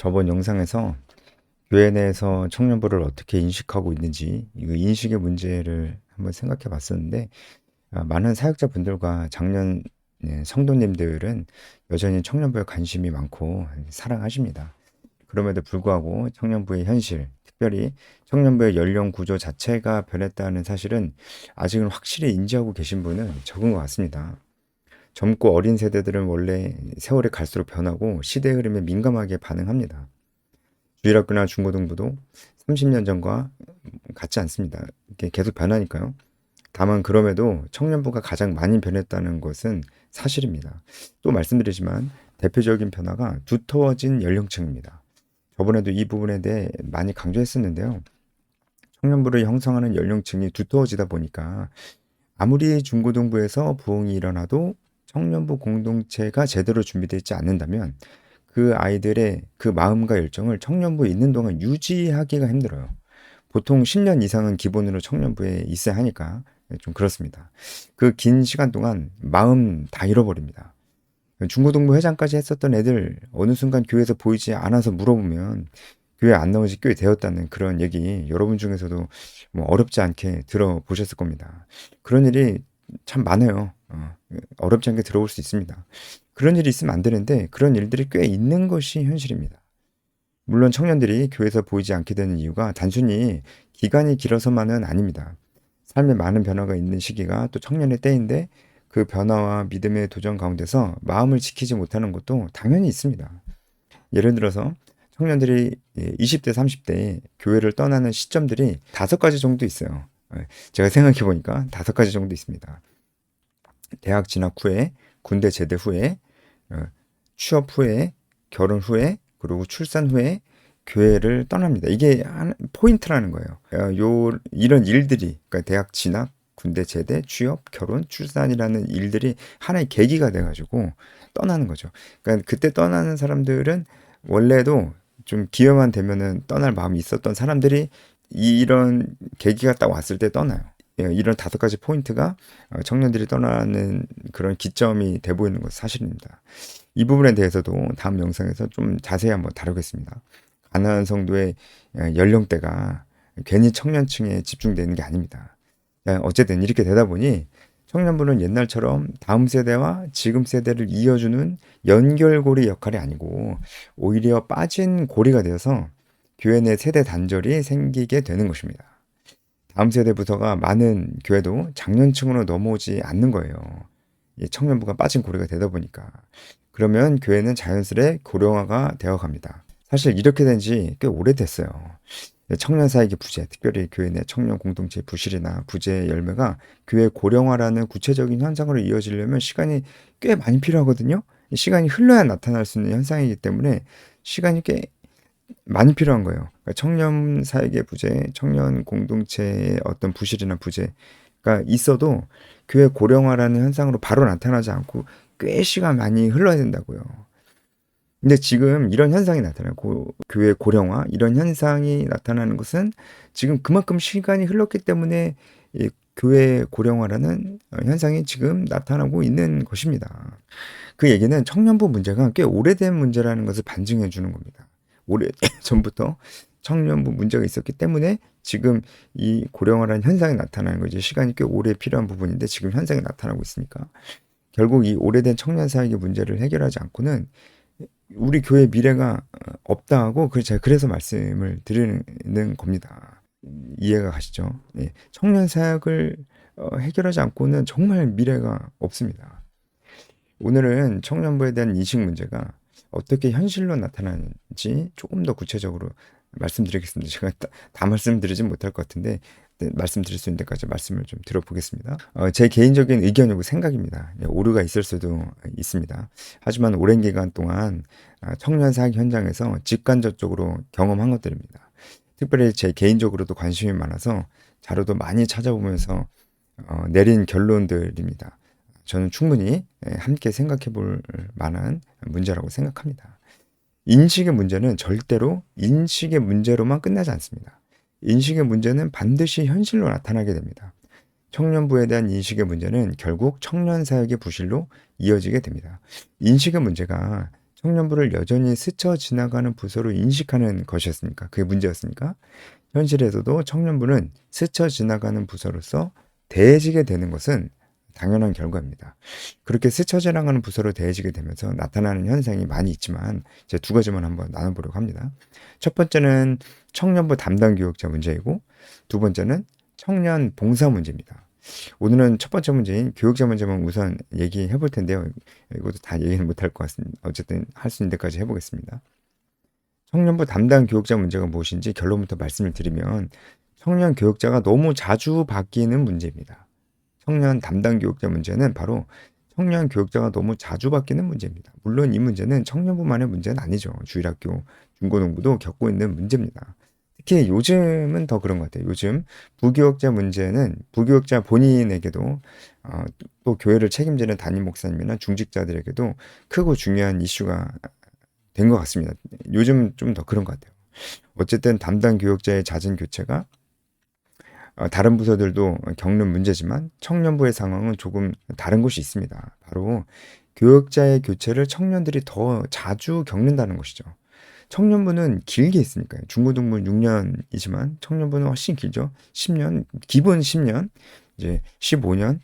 저번 영상에서 교회 내에서 청년부를 어떻게 인식하고 있는지 이거 인식의 문제를 한번 생각해 봤었는데 많은 사역자분들과 장년 성도님들은 여전히 청년부에 관심이 많고 사랑하십니다. 그럼에도 불구하고 청년부의 현실, 특별히 청년부의 연령 구조 자체가 변했다는 사실은 아직은 확실히 인지하고 계신 분은 적은 것 같습니다. 젊고 어린 세대들은 원래 세월이 갈수록 변하고 시대의 흐름에 민감하게 반응합니다. 주일학교나 중고등부도 30년 전과 같지 않습니다. 이게 계속 변하니까요. 다만 그럼에도 청년부가 가장 많이 변했다는 것은 사실입니다. 또 말씀드리지만 대표적인 변화가 두터워진 연령층입니다. 저번에도 이 부분에 대해 많이 강조했었는데요. 청년부를 형성하는 연령층이 두터워지다 보니까 아무리 중고등부에서 부흥이 일어나도 청년부 공동체가 제대로 준비되어 있지 않는다면 그 아이들의 그 마음과 열정을 청년부에 있는 동안 유지하기가 힘들어요. 보통 10년 이상은 기본으로 청년부에 있어야 하니까 좀 그렇습니다. 그 긴 시간 동안 마음 다 잃어버립니다. 중고등부 회장까지 했었던 애들 어느 순간 교회에서 보이지 않아서 물어보면 교회 안 나온 지 꽤 되었다는 그런 얘기 여러분 중에서도 뭐 어렵지 않게 들어보셨을 겁니다. 그런 일이 참 많아요. 어렵지 않게 들어볼 수 있습니다. 그런 일이 있으면 안 되는데 그런 일들이 꽤 있는 것이 현실입니다. 물론 청년들이 교회에서 보이지 않게 되는 이유가 단순히 기간이 길어서만은 아닙니다. 삶에 많은 변화가 있는 시기가 또 청년의 때인데 그 변화와 믿음의 도전 가운데서 마음을 지키지 못하는 것도 당연히 있습니다. 예를 들어서 청년들이 20대, 30대에 교회를 떠나는 시점들이 5가지 정도 있어요. 제가 생각해 보니까 5가지 정도 있습니다. 대학 진학 후에, 군대 제대 후에, 취업 후에, 결혼 후에, 그리고 출산 후에 교회를 떠납니다. 이게 포인트라는 거예요. 이런 일들이, 그러니까 대학 진학, 군대 제대, 취업, 결혼, 출산이라는 일들이 하나의 계기가 돼가지고 떠나는 거죠. 그러니까 그때 떠나는 사람들은 원래도 좀 기회만 되면은 떠날 마음이 있었던 사람들이 이런 계기가 딱 왔을 때 떠나요. 이런 5가지 포인트가 청년들이 떠나는 그런 기점이 돼 보이는 것 사실입니다. 이 부분에 대해서도 다음 영상에서 좀 자세히 한번 다루겠습니다. 가나안 성도의 연령대가 괜히 청년층에 집중되는 게 아닙니다. 어쨌든 이렇게 되다 보니 청년부는 옛날처럼 다음 세대와 지금 세대를 이어주는 연결고리 역할이 아니고 오히려 빠진 고리가 되어서 교회 내 세대 단절이 생기게 되는 것입니다. 다음 세대 부서가 많은 교회도 장년층으로 넘어오지 않는 거예요. 청년부가 빠진 고리가 되다 보니까. 그러면 교회는 자연스레 고령화가 되어 갑니다. 사실 이렇게 된 지 꽤 오래됐어요. 청년 사역의 부재, 특별히 교회 내 청년 공동체 부실이나 부재의 열매가 교회 고령화라는 구체적인 현상으로 이어지려면 시간이 꽤 많이 필요하거든요. 시간이 흘러야 나타날 수 있는 현상이기 때문에 시간이 꽤 많이 필요한 거예요. 그러니까 청년 사역의 부재, 청년 공동체의 어떤 부실이나 부재가 있어도 교회 고령화라는 현상으로 바로 나타나지 않고 꽤 시간 많이 흘러야 된다고요. 근데 지금 이런 현상이 나타나고 교회 고령화 이런 현상이 나타나는 것은 지금 그만큼 시간이 흘렀기 때문에 이 교회 고령화라는 현상이 지금 나타나고 있는 것입니다. 그 얘기는 청년부 문제가 꽤 오래된 문제라는 것을 반증해 주는 겁니다. 오래 전부터 청년부 문제가 있었기 때문에 지금 이 고령화라는 현상이 나타나는 거지. 시간이 꽤 오래 필요한 부분인데 지금 현상이 나타나고 있으니까 결국 이 오래된 청년 사역의 문제를 해결하지 않고는 우리 교회 미래가 없다 하고 제가 그래서 말씀을 드리는 겁니다. 이해가 가시죠? 예. 청년 사역을 해결하지 않고는 정말 미래가 없습니다. 오늘은 청년부에 대한 인식 문제가 어떻게 현실로 나타나는지 조금 더 구체적으로 말씀드리겠습니다. 제가 다 말씀드리진 못할 것 같은데 말씀드릴 수 있는 데까지 말씀을 좀 드려보겠습니다. 제 개인적인 의견이고 생각입니다. 오류가 있을 수도 있습니다. 하지만 오랜 기간 동안 청년 사역 현장에서 직간접적으로 경험한 것들입니다. 특별히 제 개인적으로도 관심이 많아서 자료도 많이 찾아보면서 내린 결론들입니다. 저는 충분히 함께 생각해 볼 만한 문제라고 생각합니다. 인식의 문제는 절대로 인식의 문제로만 끝나지 않습니다. 인식의 문제는 반드시 현실로 나타나게 됩니다. 청년부에 대한 인식의 문제는 결국 청년 사역의 부실로 이어지게 됩니다. 인식의 문제가 청년부를 여전히 스쳐 지나가는 부서로 인식하는 것이었으니까, 그게 문제였으니까 현실에서도 청년부는 스쳐 지나가는 부서로서 대해지게 되는 것은 당연한 결과입니다. 그렇게 스쳐 지나가는 부서로 대해지게 되면서 나타나는 현상이 많이 있지만 이제 두 가지만 한번 나눠보려고 합니다. 첫 번째는 청년부 담당 교육자 문제이고, 두 번째는 청년 봉사 문제입니다. 오늘은 첫 번째 문제인 교육자 문제만 우선 얘기해 볼 텐데요. 이것도 다 얘기는 못할 것 같습니다. 어쨌든 할 수 있는 데까지 해보겠습니다. 청년부 담당 교육자 문제가 무엇인지 결론부터 말씀을 드리면, 청년 교육자가 너무 자주 바뀌는 문제입니다. 청년 담당 교육자 문제는 바로 청년 교육자가 너무 자주 바뀌는 문제입니다. 물론 이 문제는 청년부만의 문제는 아니죠. 주일학교, 중고등부도 겪고 있는 문제입니다. 특히 요즘은 더 그런 것 같아요. 요즘 부교육자 문제는 부교육자 본인에게도 또 교회를 책임지는 담임 목사님이나 중직자들에게도 크고 중요한 이슈가 된 것 같습니다. 요즘 좀 더 그런 것 같아요. 어쨌든 담당 교육자의 잦은 교체가 다른 부서들도 겪는 문제지만 청년부의 상황은 조금 다른 곳이 있습니다. 바로 교육자의 교체를 청년들이 더 자주 겪는다는 것이죠. 청년부는 길게 있으니까요. 중고등부는 6년이지만 청년부는 훨씬 길죠. 10년, 기본 10년, 이제 15년,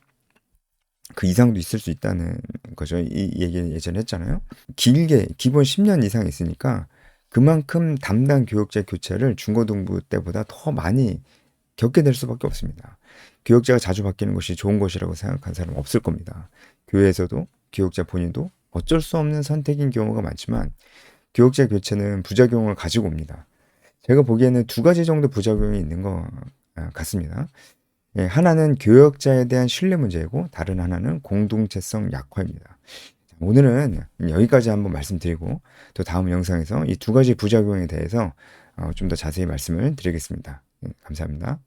그 이상도 있을 수 있다는 거죠. 이 얘기 예전에 했잖아요. 길게, 기본 10년 이상 있으니까 그만큼 담당 교육자 교체를 중고등부 때보다 더 많이 겪게 될 수밖에 없습니다. 교육자가 자주 바뀌는 것이 좋은 것이라고 생각한 사람 없을 겁니다. 교회에서도 교육자 본인도 어쩔 수 없는 선택인 경우가 많지만 교육자 교체는 부작용을 가지고 옵니다. 제가 보기에는 두 가지 정도 부작용이 있는 것 같습니다. 하나는 교육자에 대한 신뢰 문제이고, 다른 하나는 공동체성 약화입니다. 오늘은 여기까지 한번 말씀드리고, 또 다음 영상에서 이 두 가지 부작용에 대해서 좀 더 자세히 말씀을 드리겠습니다. 감사합니다.